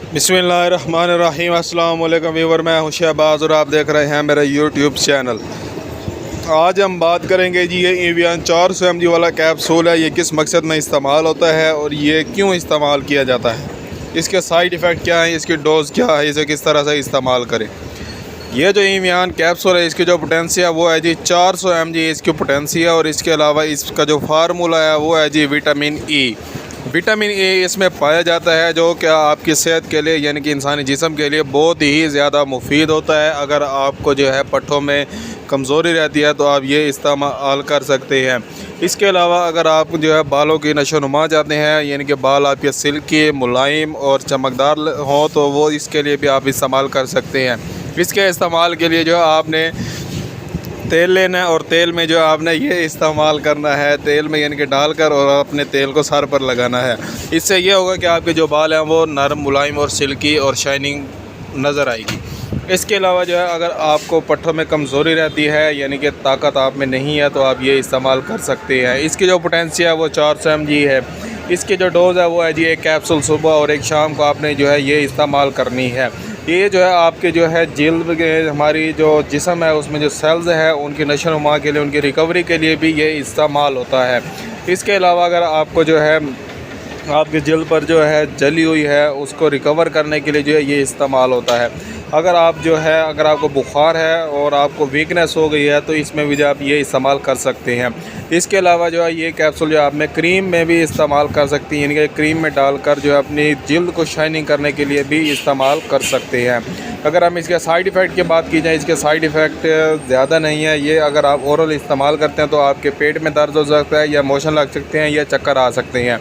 बिस्मिल्लाहिर्रहमानिर्रहीम। अस्सलाम वालेकुम व्यूअर, मैं हूं शहबाज और आप देख रहे हैं मेरा यूट्यूब चैनल। आज हम बात करेंगे जी ये एवियन 400 mg वाला कैप्सूल है, ये किस मकसद में इस्तेमाल होता है और ये क्यों इस्तेमाल किया जाता है, इसके साइड इफ़ेक्ट क्या है, इसकी डोज़ क्या है, इसे किस तरह से इस्तेमाल करें। ये जो एवियन कैप्सूल है इसकी जो पोटेंसी है वो है जी 400 mg इसकी पोटेंसी है, और इसके अलावा इसका जो फार्मूला है वो है जी विटामिन ई। विटामिन ए इसमें पाया जाता है जो कि आपकी सेहत के लिए यानी कि इंसानी जिस्म के लिए बहुत ही ज़्यादा मुफीद होता है। अगर आपको जो है पट्ठों में कमज़ोरी रहती है तो आप ये इस्तेमाल कर सकते हैं। इसके अलावा अगर आप जो है बालों की नशोनुमा चाहते हैं यानी कि बाल आपके सिल्की, मुलायम और चमकदार हों तो वो इसके लिए भी आप इस्तेमाल कर सकते हैं। इसके इस्तेमाल के लिए जो आपने तेल लेना है और तेल में जो आपने ये इस्तेमाल करना है, तेल में यानी कि डालकर और अपने तेल को सर पर लगाना है। इससे ये होगा कि आपके जो बाल हैं वो नरम, मुलायम और सिल्की और शाइनिंग नज़र आएगी। इसके अलावा जो है अगर आपको पट्ठों में कमज़ोरी रहती है यानी कि ताकत आप में नहीं है तो आप ये इस्तेमाल कर सकते हैं। इसकी जो पोटेंसी है वो 400 mg है। इसकी जो डोज़ है वो है जी एक कैप्सूल सुबह और एक शाम को आपने जो है ये इस्तेमाल करनी है। ये जो है आपके जो है जिल्द के हमारी जो जिस्म है उसमें जो सेल्स है उनकी नशोनुमा के लिए, उनकी रिकवरी के लिए भी ये इस्तेमाल होता है। इसके अलावा अगर आपको जो है आपकी जिल्द पर जो है जली हुई है उसको रिकवर करने के लिए जो है ये इस्तेमाल होता है। अगर आपको बुखार है और आपको वीकनेस हो गई है तो इसमें भी जो आप ये इस्तेमाल कर सकते हैं। इसके अलावा जो है ये कैप्सूल जो आप में क्रीम में भी इस्तेमाल कर सकती हैं, यानी कि क्रीम में डालकर जो है अपनी जिल्द को शाइनिंग करने के लिए भी इस्तेमाल कर सकते हैं। अगर हम इसके साइड इफ़ेक्ट की बात की जाए, इसके साइड इफ़ेक्ट ज़्यादा नहीं है। ये अगर आप ओरल इस्तेमाल करते हैं तो आपके पेट में दर्द हो सकता है या मोशन लग सकते हैं या चक्कर आ सकते हैं।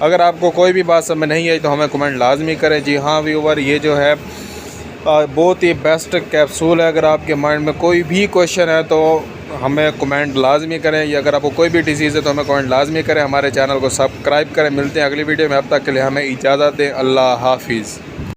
अगर आपको कोई भी बात समझ नहीं आई तो हमें कमेंट लाजमी करें। जी हाँ व्यूअर, ये जो है बहुत ही बेस्ट कैप्सूल है। अगर आपके माइंड में कोई भी क्वेश्चन है तो हमें कमेंट लाजमी करें, या अगर आपको कोई भी डिसीज़ है तो हमें कमेंट लाजमी करें। हमारे चैनल को सब्सक्राइब करें। मिलते हैं अगली वीडियो में, अब तक के लिए हमें इजाज़त दें। अल्लाह हाफिज़।